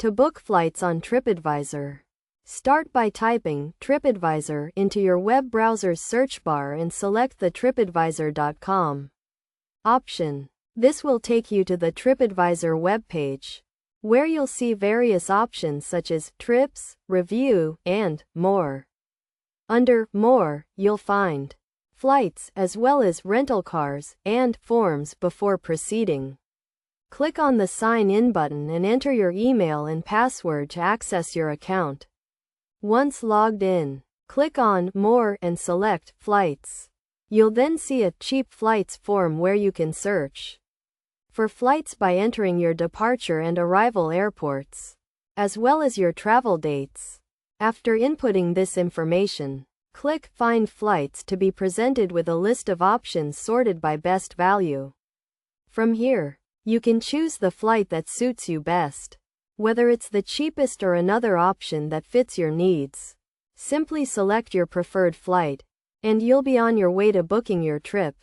To book flights on Tripadvisor, start by typing Tripadvisor into your web browser's search bar and select the tripadvisor.com option. This will take you to the Tripadvisor webpage, where you'll see various options such as trips, review, and more. Under More, you'll find flights as well as rental cars and forms before proceeding. Click on the Sign In button and enter your email and password to access your account. Once logged in, click on More and select Flights. You'll then see a Cheap Flights form where you can search for flights by entering your departure and arrival airports, as well as your travel dates. After inputting this information, click Find Flights to be presented with a list of options sorted by best value. From here, you can choose the flight that suits you best, whether it's the cheapest or another option that fits your needs. Simply select your preferred flight, and you'll be on your way to booking your trip.